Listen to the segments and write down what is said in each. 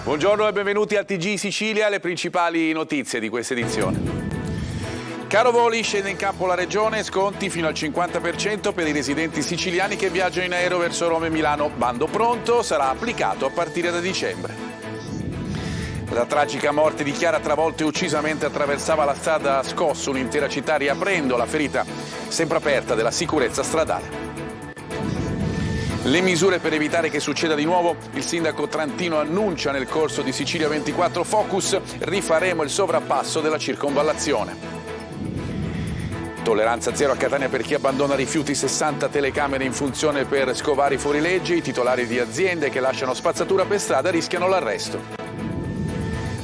Buongiorno e benvenuti al TG Sicilia, le principali notizie di questa edizione. Caro voli, scende in campo la regione, sconti fino al 50% per i residenti siciliani che viaggiano in aereo verso Roma e Milano. Bando pronto, sarà applicato a partire da dicembre. La tragica morte di Chiara, travolta e uccisa mentre attraversava la strada, ha scosso un'intera città, riaprendo la ferita sempre aperta della sicurezza stradale. Le misure per evitare che succeda di nuovo, il sindaco Trantino annuncia nel corso di Sicilia 24 Focus: rifaremo il sovrappasso della circonvallazione. Tolleranza zero a Catania per chi abbandona rifiuti, 60 telecamere in funzione per scovare i fuorilegge, i titolari di aziende che lasciano spazzatura per strada rischiano l'arresto.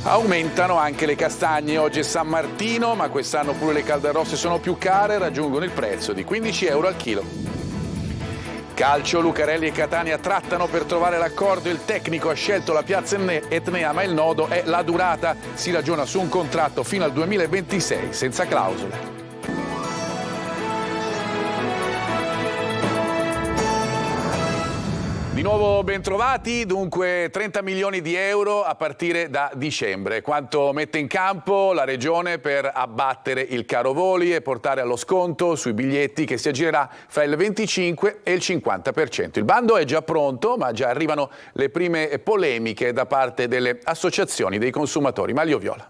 Aumentano anche le castagne, oggi è San Martino, ma quest'anno pure le caldarosse sono più care, raggiungono il prezzo di 15 euro al chilo. Calcio, Lucarelli e Catania trattano per trovare l'accordo, il tecnico ha scelto la piazza Etnea, ma il nodo è la durata, si ragiona su un contratto fino al 2026 senza clausole. Di nuovo bentrovati, dunque 30 milioni di euro a partire da dicembre. Quanto mette in campo la Regione per abbattere il caro voli e portare allo sconto sui biglietti che si aggirerà fra il 25 e il 50%. Il bando è già pronto, ma già arrivano le prime polemiche da parte delle associazioni dei consumatori. Maglio Viola.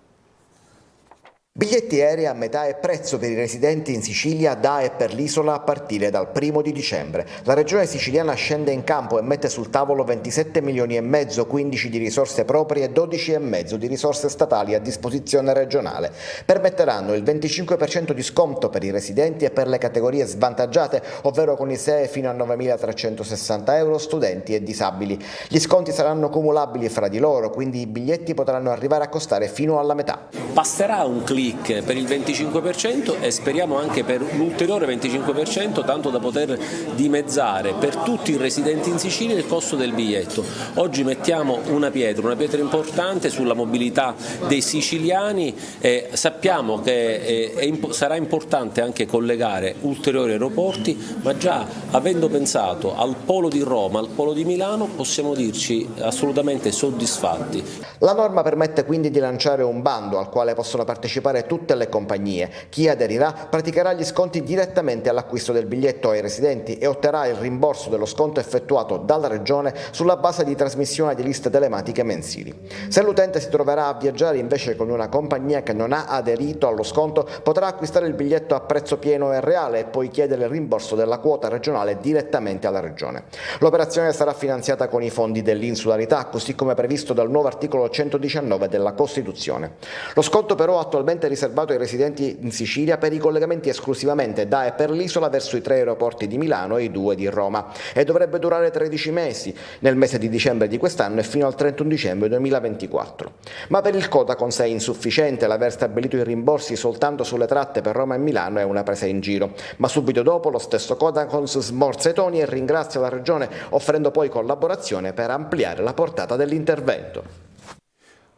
Biglietti aerei a metà e prezzo per i residenti in Sicilia da e per l'isola a partire dal 1° di dicembre. La regione siciliana scende in campo e mette sul tavolo 27 milioni e mezzo, 15 di risorse proprie e 12 e mezzo di risorse statali a disposizione regionale. Permetteranno il 25% di sconto per i residenti e per le categorie svantaggiate, ovvero con ISEE fino a 9.360 euro, studenti e disabili. Gli sconti saranno cumulabili fra di loro, quindi i biglietti potranno arrivare a costare fino alla metà. Basterà un click per il 25% e speriamo anche per un ulteriore 25%, tanto da poter dimezzare per tutti i residenti in Sicilia il costo del biglietto. Oggi mettiamo una pietra importante sulla mobilità dei siciliani e sappiamo che sarà importante anche collegare ulteriori aeroporti, ma già avendo pensato al polo di Roma, al polo di Milano, possiamo dirci assolutamente soddisfatti. La norma permette quindi di lanciare un bando al quale possono partecipare tutte le compagnie. Chi aderirà praticherà gli sconti direttamente all'acquisto del biglietto ai residenti e otterrà il rimborso dello sconto effettuato dalla Regione sulla base di trasmissione di liste telematiche mensili. Se l'utente si troverà a viaggiare invece con una compagnia che non ha aderito allo sconto, potrà acquistare il biglietto a prezzo pieno e reale e poi chiedere il rimborso della quota regionale direttamente alla Regione. L'operazione sarà finanziata con i fondi dell'insularità, così come previsto dal nuovo articolo 119 della Costituzione. Lo sconto però attualmente è riservato ai residenti in Sicilia per i collegamenti esclusivamente da e per l'isola verso i 3 aeroporti di Milano e i 2 di Roma e dovrebbe durare 13 mesi nel mese di dicembre di quest'anno e fino al 31 dicembre 2024. Ma per il Codacons è insufficiente, l'aver stabilito i rimborsi soltanto sulle tratte per Roma e Milano è una presa in giro. Ma subito dopo lo stesso Codacons smorza i toni e ringrazia la Regione, offrendo poi collaborazione per ampliare la portata dell'intervento.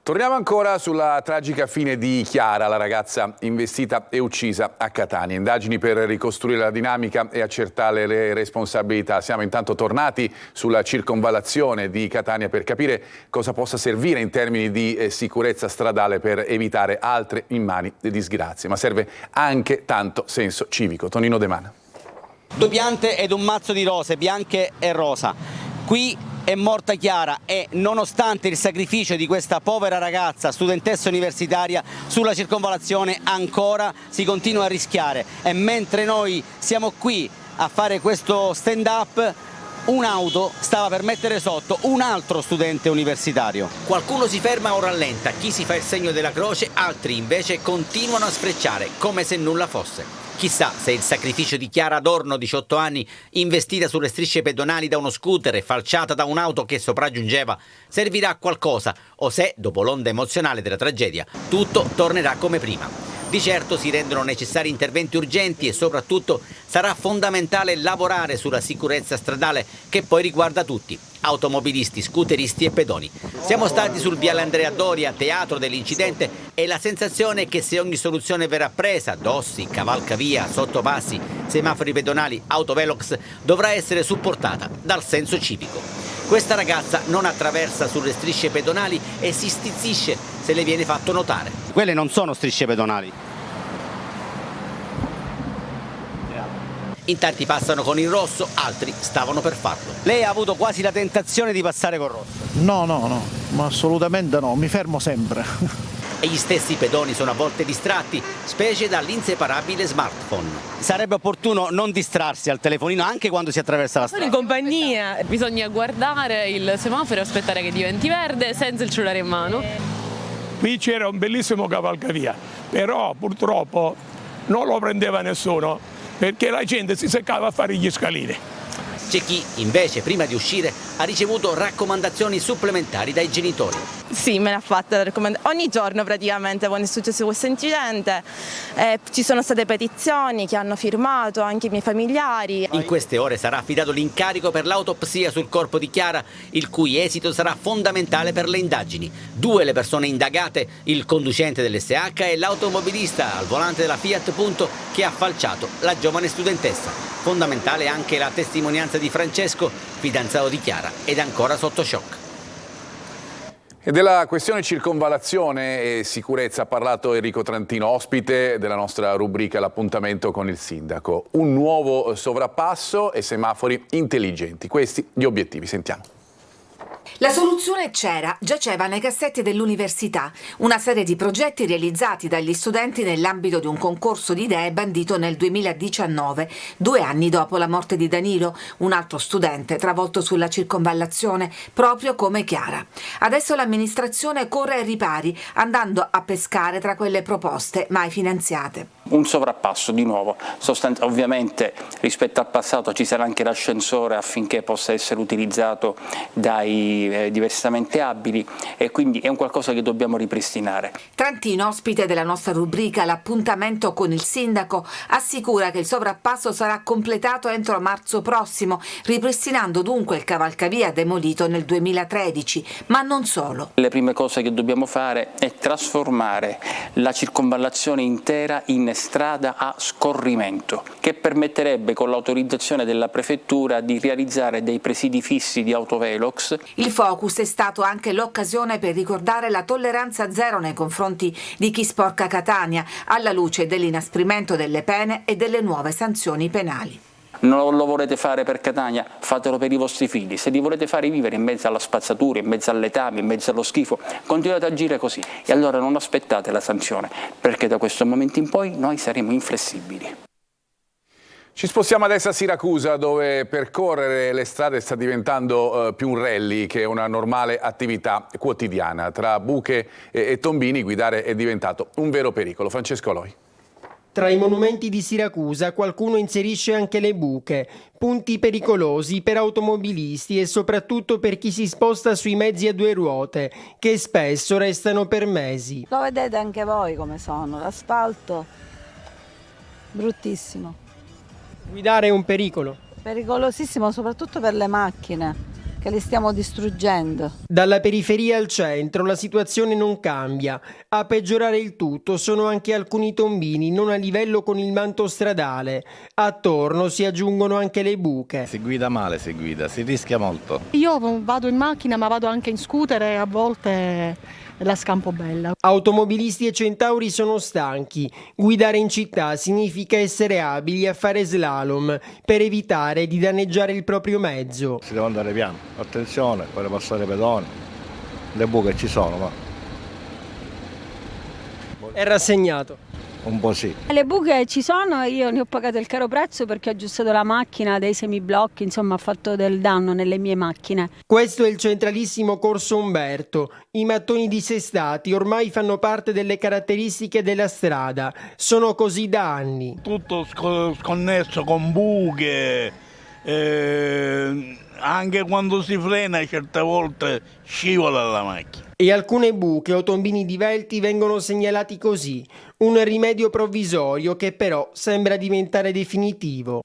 Torniamo ancora sulla tragica fine di Chiara, la ragazza investita e uccisa a Catania. Indagini per ricostruire la dinamica e accertare le responsabilità. Siamo intanto tornati sulla circonvallazione di Catania per capire cosa possa servire in termini di sicurezza stradale per evitare altre immani disgrazie. Ma serve anche tanto senso civico. Tonino De Mana. 2 piante ed un mazzo di rose, bianche e rosa. Qui è morta Chiara e nonostante il sacrificio di questa povera ragazza, studentessa universitaria, sulla circonvallazione ancora si continua a rischiare e mentre noi siamo qui a fare questo stand up, un'auto stava per mettere sotto un altro studente universitario. Qualcuno si ferma o rallenta, chi si fa il segno della croce, altri invece continuano a sfrecciare come se nulla fosse. Chissà se il sacrificio di Chiara Adorno, 18 anni, investita sulle strisce pedonali da uno scooter e falciata da un'auto che sopraggiungeva, servirà a qualcosa o se, dopo l'onda emozionale della tragedia, tutto tornerà come prima. Di certo si rendono necessari interventi urgenti e soprattutto sarà fondamentale lavorare sulla sicurezza stradale che poi riguarda tutti, automobilisti, scooteristi e pedoni. Siamo stati sul viale Andrea Doria, teatro dell'incidente, e la sensazione è che se ogni soluzione verrà presa, dossi, cavalcavia, sottopassi, semafori pedonali, autovelox, dovrà essere supportata dal senso civico. Questa ragazza non attraversa sulle strisce pedonali e si stizzisce se le viene fatto notare. Quelle non sono strisce pedonali. In tanti passano con il rosso, altri stavano per farlo. Lei ha avuto quasi la tentazione di passare col rosso? No, ma assolutamente no, mi fermo sempre. E gli stessi pedoni sono a volte distratti, specie dall'inseparabile smartphone. Sarebbe opportuno non distrarsi al telefonino anche quando si attraversa la Sono strada. in compagnia, bisogna guardare il semaforo e aspettare che diventi verde senza il cellulare in mano. Qui c'era un bellissimo cavalcavia, però purtroppo non lo prendeva nessuno perché la gente si seccava a fare gli scalini. C'è chi invece prima di uscire ha ricevuto raccomandazioni supplementari dai genitori. Sì, me l'ha fatta ogni giorno praticamente quando è successo questo incidente. Ci sono state petizioni che hanno firmato anche i miei familiari. In queste ore sarà affidato l'incarico per l'autopsia sul corpo di Chiara, il cui esito sarà fondamentale per le indagini. 2 le persone indagate, il conducente dell'SH e l'automobilista al volante della Fiat Punto che ha falciato la giovane studentessa. Fondamentale anche la testimonianza di Francesco, fidanzato di Chiara, ed ancora sotto shock. E della questione circonvallazione e sicurezza ha parlato Enrico Trantino, ospite della nostra rubrica L'appuntamento con il sindaco. Un nuovo sovrappasso e semafori intelligenti. Questi gli obiettivi, sentiamo. La soluzione c'era, giaceva nei cassetti dell'università, una serie di progetti realizzati dagli studenti nell'ambito di un concorso di idee bandito nel 2019, 2 anni dopo la morte di Danilo, un altro studente travolto sulla circonvallazione, proprio come Chiara. Adesso l'amministrazione corre ai ripari, andando a pescare tra quelle proposte mai finanziate. Un sovrappasso di nuovo, ovviamente rispetto al passato ci sarà anche l'ascensore affinché possa essere utilizzato dai diversamente abili e quindi è un qualcosa che dobbiamo ripristinare. Trantino, ospite della nostra rubrica L'appuntamento con il sindaco, assicura che il sovrappasso sarà completato entro marzo prossimo, ripristinando dunque il cavalcavia demolito nel 2013, ma non solo. Le prime cose che dobbiamo fare è trasformare la circonvallazione intera in strada a scorrimento, che permetterebbe con l'autorizzazione della prefettura di realizzare dei presidi fissi di autovelox. Il focus è stato anche l'occasione per ricordare la tolleranza zero nei confronti di chi sporca Catania, alla luce dell'inasprimento delle pene e delle nuove sanzioni penali. Non lo volete fare per Catania? Fatelo per i vostri figli. Se li volete fare vivere in mezzo alla spazzatura, in mezzo alle letame, in mezzo allo schifo, continuate ad agire così e allora non aspettate la sanzione, perché da questo momento in poi noi saremo inflessibili. Ci spostiamo adesso a Siracusa, dove percorrere le strade sta diventando più un rally che una normale attività quotidiana. Tra buche e tombini guidare è diventato un vero pericolo. Francesco Loi. Tra i monumenti di Siracusa qualcuno inserisce anche le buche, punti pericolosi per automobilisti e soprattutto per chi si sposta sui mezzi a 2 ruote, che spesso restano per mesi. Lo vedete anche voi come sono, l'asfalto bruttissimo. Guidare è un pericolo. Pericolosissimo soprattutto per le macchine, che li stiamo distruggendo. Dalla periferia al centro la situazione non cambia. A peggiorare il tutto sono anche alcuni tombini non a livello con il manto stradale. Attorno si aggiungono anche le buche. Si guida male, si rischia molto. Io vado in macchina ma vado anche in scooter e a volte la scampo bella. Automobilisti e centauri sono stanchi. Guidare in città significa essere abili a fare slalom per evitare di danneggiare il proprio mezzo. Si deve andare piano, attenzione, fare passare i pedoni. Le buche ci sono, ma è rassegnato. Un po' sì. Le buche ci sono, io ne ho pagato il caro prezzo perché ho aggiustato la macchina, dei semiblocchi, insomma ha fatto del danno nelle mie macchine. Questo è il centralissimo Corso Umberto. I mattoni dissestati ormai fanno parte delle caratteristiche della strada. Sono così da anni. Tutto sconnesso con buche, anche quando si frena certe volte scivola la macchina. E alcune buche o tombini divelti vengono segnalati così, un rimedio provvisorio che però sembra diventare definitivo.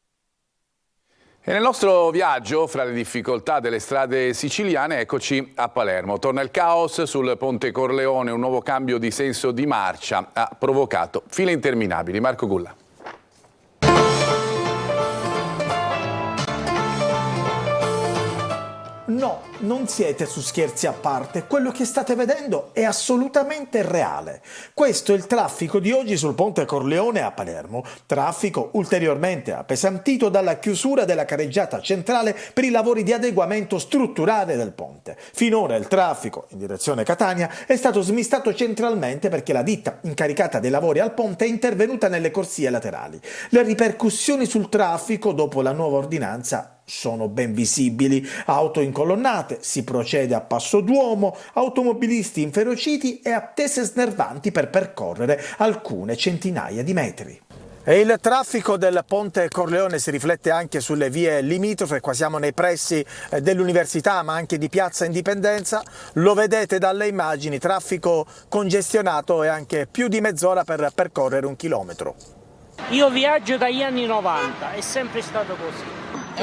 E nel nostro viaggio fra le difficoltà delle strade siciliane, eccoci a Palermo. Torna il caos sul Ponte Corleone, un nuovo cambio di senso di marcia ha provocato file interminabili. Marco Gulla. no, non siete su Scherzi a parte, quello che state vedendo è assolutamente reale. Questo è il traffico di oggi sul ponte Corleone a Palermo, traffico ulteriormente appesantito dalla chiusura della carreggiata centrale per i lavori di adeguamento strutturale del ponte. Finora il traffico in direzione Catania è stato smistato centralmente perché la ditta incaricata dei lavori al ponte è intervenuta nelle corsie laterali. Le ripercussioni sul traffico dopo la nuova ordinanza sono ben visibili. Auto incolonnate, si procede a passo d'uomo, automobilisti inferociti e attese snervanti per percorrere alcune centinaia di metri. E il traffico del ponte Corleone si riflette anche sulle vie limitrofe, qua siamo nei pressi dell'università ma anche di Piazza Indipendenza, lo vedete dalle immagini, traffico congestionato e anche più di mezz'ora per percorrere 1 chilometro. Io viaggio dagli anni 90, è sempre stato così. È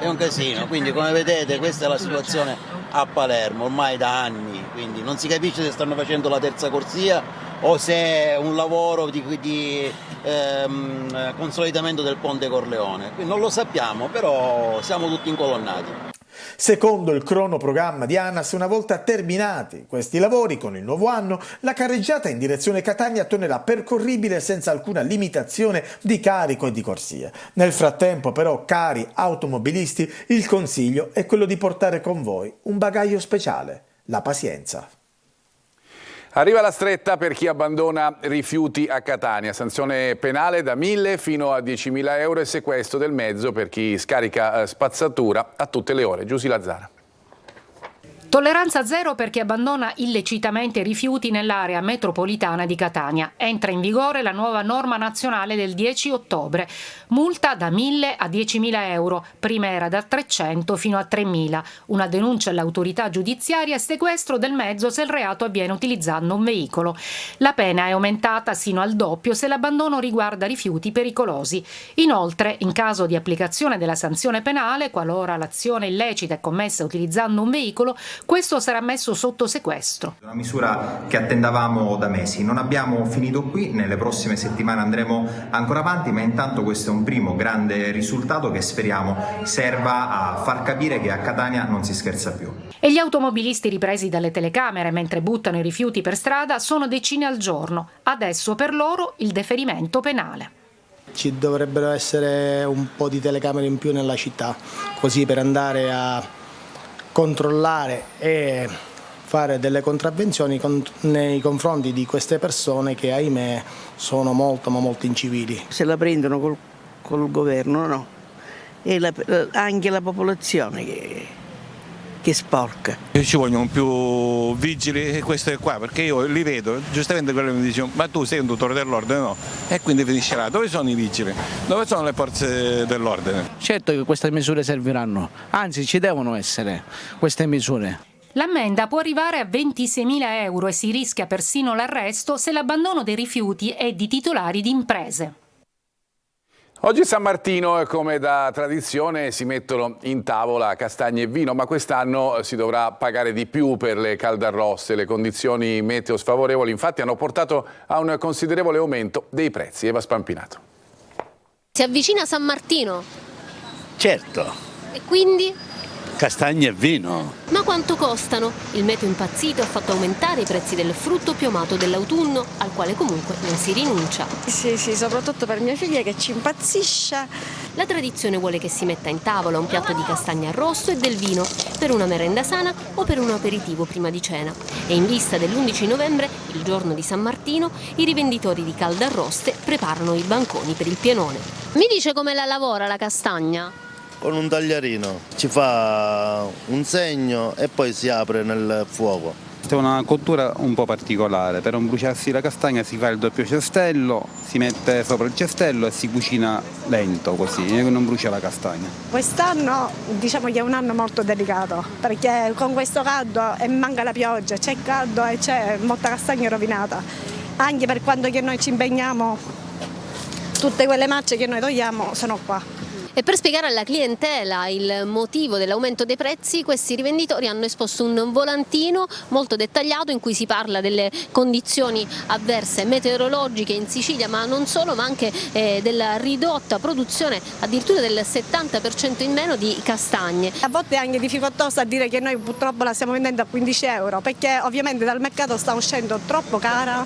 un casino, quindi come vedete questa è la situazione a Palermo ormai da anni, quindi non si capisce se stanno facendo la terza corsia o se è un lavoro di consolidamento del ponte Corleone, quindi non lo sappiamo, però siamo tutti incolonnati. Secondo il cronoprogramma di ANAS, una volta terminati questi lavori con il nuovo anno, la carreggiata in direzione Catania tornerà percorribile senza alcuna limitazione di carico e di corsie. Nel frattempo però, cari automobilisti, il consiglio è quello di portare con voi un bagaglio speciale, la pazienza. Arriva la stretta per chi abbandona rifiuti a Catania, sanzione penale da 1.000 fino a 10.000 euro e sequestro del mezzo per chi scarica spazzatura a tutte le ore. Giusy Lazzara. Tolleranza zero per chi abbandona illecitamente rifiuti nell'area metropolitana di Catania. Entra in vigore la nuova norma nazionale del 10 ottobre. Multa da 1.000 a 10.000 euro, prima era da 300 fino a 3.000. Una denuncia all'autorità giudiziaria e sequestro del mezzo se il reato avviene utilizzando un veicolo. La pena è aumentata sino al doppio se l'abbandono riguarda rifiuti pericolosi. Inoltre, in caso di applicazione della sanzione penale, qualora l'azione illecita è commessa utilizzando un veicolo, questo sarà messo sotto sequestro. Una misura che attendavamo da mesi. Non abbiamo finito qui, nelle prossime settimane andremo ancora avanti, ma intanto questo è un primo grande risultato che speriamo serva a far capire che a Catania non si scherza più. E gli automobilisti ripresi dalle telecamere mentre buttano i rifiuti per strada sono decine al giorno. Adesso per loro il deferimento penale. Ci dovrebbero essere un po' di telecamere in più nella città, così per andare a controllare e fare delle contravvenzioni nei confronti di queste persone che ahimè sono molto incivili. Se la prendono col governo, no? E anche la popolazione che sporca. Ci vogliono più vigili che questo è qua, perché io li vedo, giustamente quello mi dice ma tu sei un dottore dell'ordine, no? E quindi finisce là, dove sono i vigili? Dove sono le forze dell'ordine? Certo che queste misure serviranno, anzi ci devono essere queste misure. L'ammenda può arrivare a 26.000 euro e si rischia persino l'arresto se l'abbandono dei rifiuti è di titolari di imprese. Oggi San Martino, come da tradizione, si mettono in tavola castagne e vino, ma quest'anno si dovrà pagare di più per le caldarroste. Le condizioni meteo sfavorevoli infatti hanno portato a un considerevole aumento dei prezzi. Eva Spampinato. Si avvicina San Martino? Certo. E quindi? Castagne e vino. Ma quanto costano? Il meteo impazzito ha fatto aumentare i prezzi del frutto piumato dell'autunno, al quale comunque non si rinuncia. Sì, soprattutto per mia figlia che ci impazzisce. La tradizione vuole che si metta in tavola un piatto di castagne arrosto e del vino, per una merenda sana o per un aperitivo prima di cena. E in vista dell'11 novembre, il giorno di San Martino, i rivenditori di caldarroste preparano i banconi per il pienone. Mi dice come la lavora la castagna? Con un tagliarino, ci fa un segno e poi si apre nel fuoco. È una cottura un po' particolare, per non bruciarsi la castagna si fa il doppio cestello, si mette sopra il cestello e si cucina lento così, non brucia la castagna. Quest'anno diciamo che è un anno molto delicato, perché con questo caldo e manca la pioggia, c'è caldo e c'è molta castagna rovinata. Anche per quando che noi ci impegniamo, tutte quelle macce che noi togliamo sono qua. E per spiegare alla clientela il motivo dell'aumento dei prezzi, questi rivenditori hanno esposto un volantino molto dettagliato in cui si parla delle condizioni avverse meteorologiche in Sicilia, ma non solo, ma anche della ridotta produzione, addirittura del 70% in meno di castagne. A volte è anche difficoltoso a dire che noi purtroppo la stiamo vendendo a 15 euro, perché ovviamente dal mercato sta uscendo troppo cara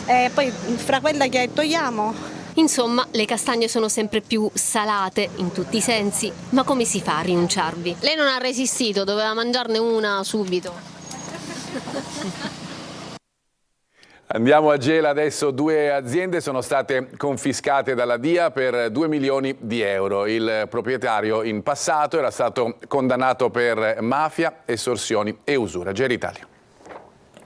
e poi fra quella che togliamo. Insomma, le castagne sono sempre più salate in tutti i sensi, ma come si fa a rinunciarvi? Lei non ha resistito, doveva mangiarne una subito. Andiamo a Gela adesso. 2 aziende sono state confiscate dalla DIA per 2 milioni di euro. Il proprietario in passato era stato condannato per mafia, estorsioni e usura. Gela Italia.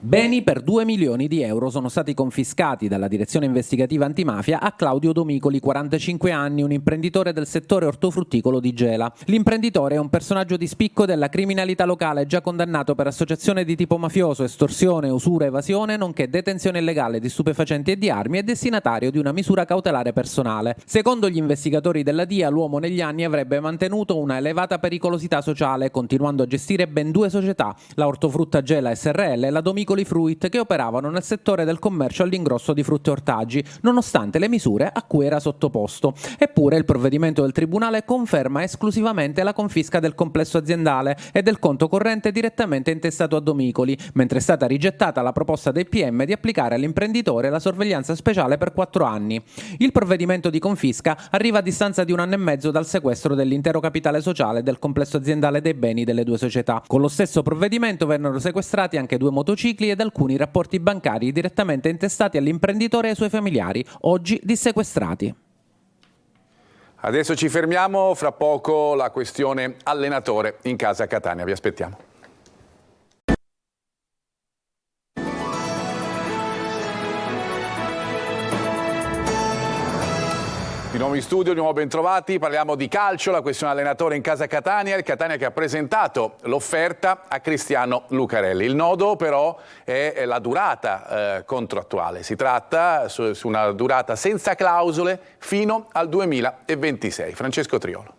Beni per 2 milioni di euro sono stati confiscati dalla direzione investigativa antimafia a Claudio Domicoli, 45 anni, un imprenditore del settore ortofrutticolo di Gela. L'imprenditore è un personaggio di spicco della criminalità locale, già condannato per associazione di tipo mafioso, estorsione, usura, evasione, nonché detenzione illegale di stupefacenti e di armi, e destinatario di una misura cautelare personale. Secondo gli investigatori della DIA, l'uomo negli anni avrebbe mantenuto una elevata pericolosità sociale, continuando a gestire ben 2 società, la Ortofrutta Gela SRL e la Domicoli Fruit, che operavano nel settore del commercio all'ingrosso di frutti e ortaggi, nonostante le misure a cui era sottoposto. Eppure il provvedimento del Tribunale conferma esclusivamente la confisca del complesso aziendale e del conto corrente direttamente intestato a Domicoli, mentre è stata rigettata la proposta dei PM di applicare all'imprenditore la sorveglianza speciale per 4 anni. Il provvedimento di confisca arriva a distanza di 1 anno e mezzo dal sequestro dell'intero capitale sociale del complesso aziendale dei beni delle 2 società. Con lo stesso provvedimento vennero sequestrati anche 2 motocicli ed alcuni rapporti bancari direttamente intestati all'imprenditore e ai suoi familiari, oggi dissequestrati. Adesso ci fermiamo, fra poco la questione allenatore in casa Catania, vi aspettiamo. Di nuovo in studio, di nuovo bentrovati, parliamo di calcio, la questione allenatore in casa Catania, il Catania che ha presentato l'offerta a Cristiano Lucarelli. Il nodo però è la durata contrattuale, si tratta su una durata senza clausole fino al 2026. Francesco Triolo.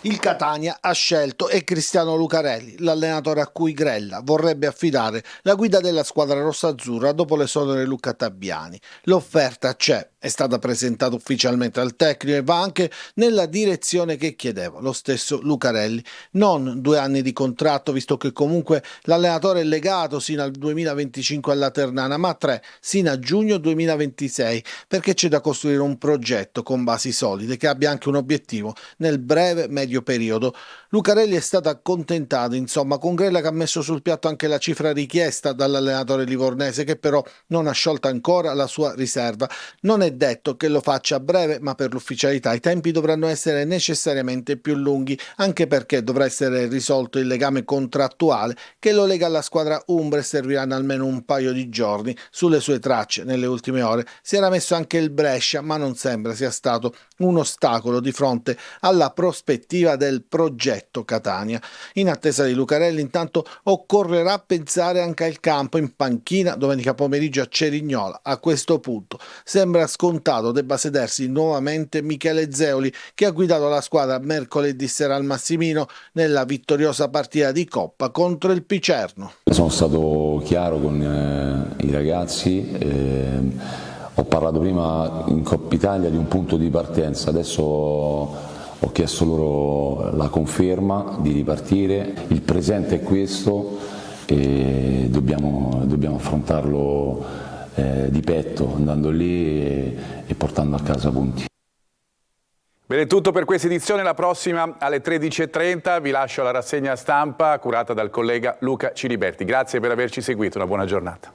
Il Catania ha scelto è Cristiano Lucarelli, l'allenatore a cui Grella vorrebbe affidare la guida della squadra rossaazzurra dopo l'esonero di Luca Tabbiani. L'offerta c'è, è stata presentata ufficialmente al tecnico e va anche nella direzione che chiedeva lo stesso Lucarelli. Non 2 anni di contratto, visto che comunque l'allenatore è legato sino al 2025 alla Ternana, ma 3 sino a giugno 2026, perché c'è da costruire un progetto con basi solide che abbia anche un obiettivo nel breve medio periodo. Lucarelli è stato accontentato, insomma, con Grella che ha messo sul piatto anche la cifra richiesta dall'allenatore livornese, che però non ha sciolto ancora la sua riserva. Non è detto che lo faccia a breve, ma per l'ufficialità i tempi dovranno essere necessariamente più lunghi, anche perché dovrà essere risolto il legame contrattuale che lo lega alla squadra umbra e serviranno almeno un paio di giorni. Sulle sue tracce nelle ultime ore si era messo anche il Brescia, ma non sembra sia stato un ostacolo di fronte alla prospettiva del progetto Catania. In attesa di Lucarelli intanto occorrerà pensare anche al campo. In panchina domenica pomeriggio a Cerignola a questo punto sembra scontato debba sedersi nuovamente Michele Zeoli, che ha guidato la squadra mercoledì sera al Massimino nella vittoriosa partita di Coppa contro il Picerno. Sono stato chiaro con i ragazzi, ho parlato prima in Coppa Italia di un punto di partenza, adesso ho chiesto loro la conferma di ripartire, il presente è questo e dobbiamo affrontarlo di petto, andando lì e portando a casa punti. Bene, tutto per questa edizione, la prossima alle 13:30 vi lascio la rassegna stampa curata dal collega Luca Ciliberti. Grazie per averci seguito, una buona giornata.